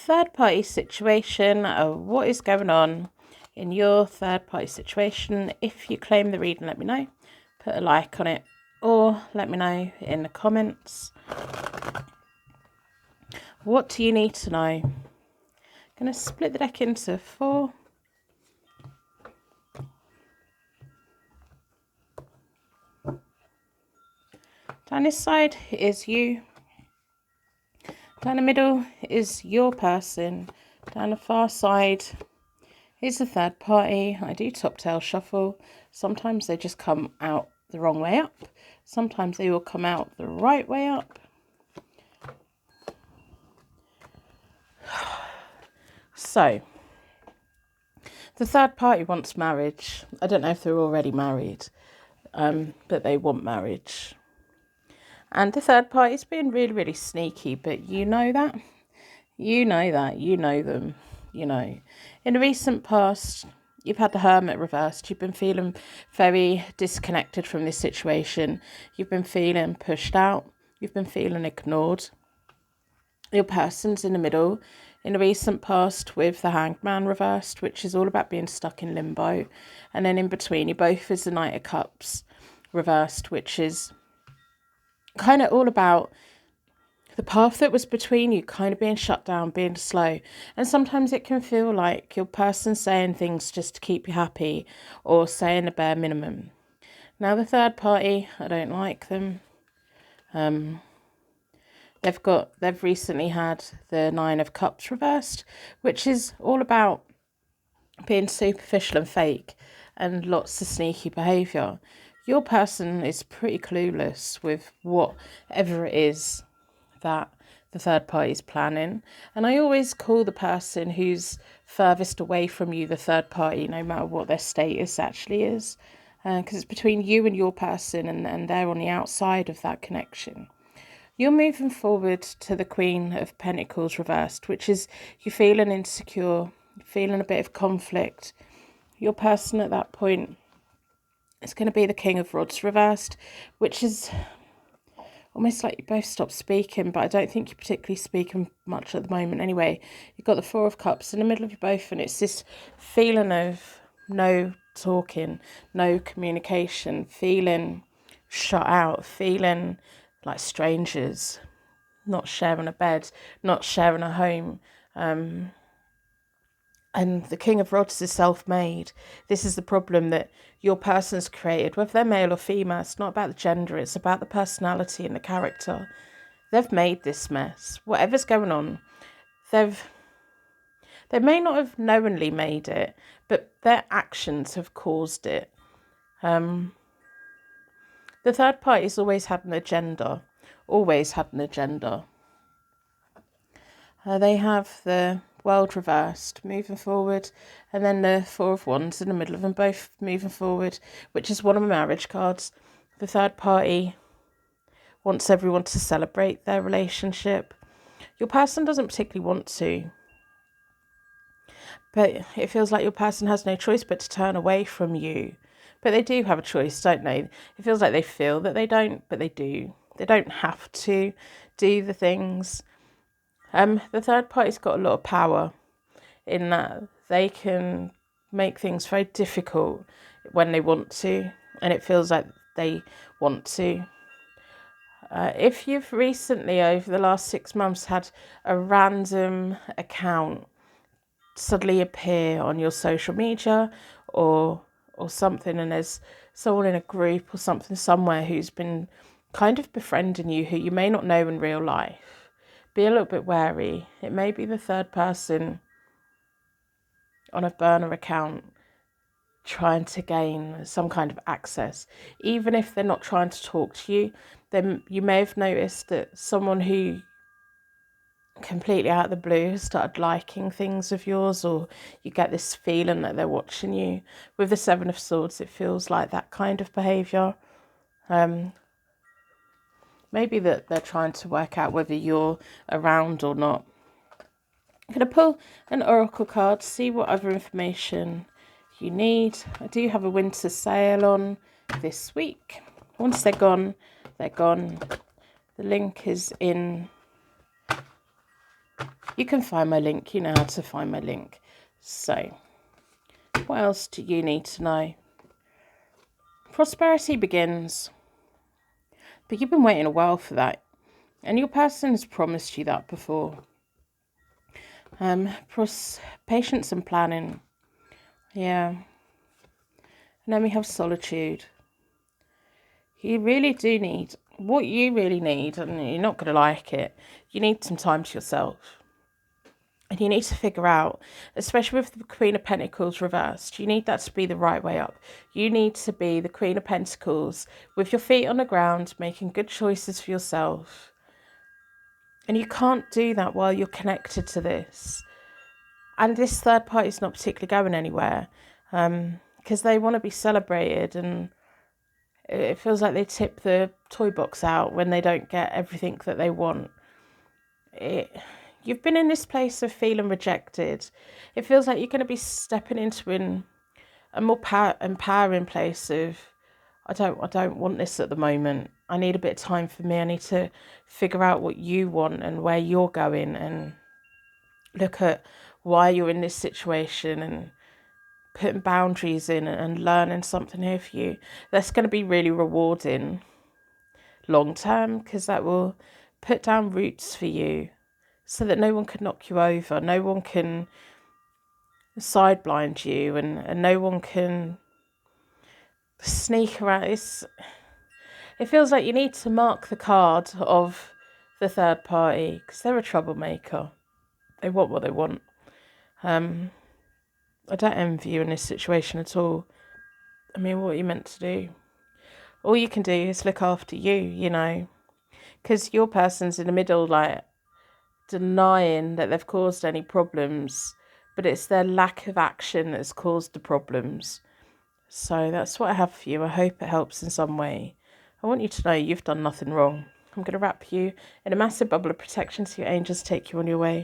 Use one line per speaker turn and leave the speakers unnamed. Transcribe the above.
third party situation. What is going on in your third party situation? If you claim the reading, let me know. Put a like on it or let me know in the comments. What do you need to know? I'm going to split the deck into 4. Down this side is you. Down the middle is your person. Down the far side is the third party. I do top tail shuffle. Sometimes they just come out the wrong way up. Sometimes they will come out the right way up. So, the third party wants marriage. I don't know if they're already married, but they want marriage. And the third party's being really, really sneaky, but you know that. You know that. You know them. You know. In the recent past, you've had the Hermit reversed. You've been feeling very disconnected from this situation. You've been feeling pushed out. You've been feeling ignored. Your person's in the middle. In the recent past with the Hanged Man reversed, which is all about being stuck in limbo. And then in between, you both is the Knight of Cups reversed, which is kind of all about the path that was between you kind of being shut down, being slow. And sometimes it can feel like your person saying things just to keep you happy or saying the bare minimum. Now the third party, I don't like them. They've recently had the 9 of Cups reversed, which is all about being superficial and fake and lots of sneaky behaviour. Your person is pretty clueless with whatever it is that the third party is planning. And I always call the person who's furthest away from you the third party, no matter what their status actually is. Because it's between you and your person, and they're on the outside of that connection. You're moving forward to the Queen of Pentacles reversed, which is you feeling insecure, feeling a bit of conflict. Your person at that point is going to be the King of Rods reversed, which is almost like you both stopped speaking, but I don't think you're particularly speaking much at the moment anyway. You've got the 4 of Cups in the middle of you both, and it's this feeling of no talking, no communication, feeling shut out, feeling like strangers, not sharing a bed, not sharing a home. And the King of Rods is self-made. This is the problem that your person's created, whether they're male or female. It's not about the gender, it's about the personality and the character. They've made this mess. Whatever's going on, they may not have knowingly made it, but their actions have caused it. The third party's always had an agenda. Always had an agenda. They have the World reversed, moving forward, and then the 4 of Wands in the middle of them, both moving forward, which is one of my marriage cards. The third party wants everyone to celebrate their relationship. Your person doesn't particularly want to, but it feels like your person has no choice but to turn away from you. But they do have a choice, don't they? It feels like they feel that they don't, but they do. They don't have to do the things. The third party's got a lot of power in that they can make things very difficult when they want to, and it feels like they want to. If you've recently, over the last 6 months, had a random account suddenly appear on your social media or something, and there's someone in a group or something somewhere who's been kind of befriending you, who you may not know in real life, be a little bit wary. It may be the third person on a burner account trying to gain some kind of access. Even if they're not trying to talk to you, then you may have noticed that someone who completely out of the blue has started liking things of yours, or you get this feeling that they're watching you. With the 7 of Swords, it feels like that kind of behaviour. Maybe that they're trying to work out whether you're around or not. I'm going to pull an oracle card, see what other information you need. I do have a winter sale on this week. Once they're gone, they're gone. The link is in You can find my link. You know how to find my link. So, what else do you need to know? Prosperity begins. But you've been waiting a while for that. And your person has promised you that before. Patience and planning. Yeah. And then we have solitude. You really do need, what you really need, and you're not going to like it, you need some time to yourself. And you need to figure out, especially with the Queen of Pentacles reversed, you need that to be the right way up. You need to be the Queen of Pentacles with your feet on the ground, making good choices for yourself. And you can't do that while you're connected to this. And this third party is not particularly going anywhere, because they want to be celebrated, and it feels like they tip the toy box out when they don't get everything that they want. You've been in this place of feeling rejected. It feels like you're going to be stepping into a more empowering place of, I don't want this at the moment. I need a bit of time for me. I need to figure out what you want and where you're going, and look at why you're in this situation, and putting boundaries in and learning something here for you. That's going to be really rewarding long term, because that will put down roots for you so that no one can knock you over, no one can sideblind you, and no one can sneak around. It feels like you need to mark the card of the third party, because they're a troublemaker. They want what they want. I don't envy you in this situation at all. I mean, what are you meant to do? All you can do is look after you, you know, because your person's in the middle, like, denying that they've caused any problems, but it's their lack of action that's caused the problems. So that's what I have for you. I hope it helps in some way. I want you to know you've done nothing wrong. I'm going to wrap you in a massive bubble of protection so your angels take you on your way.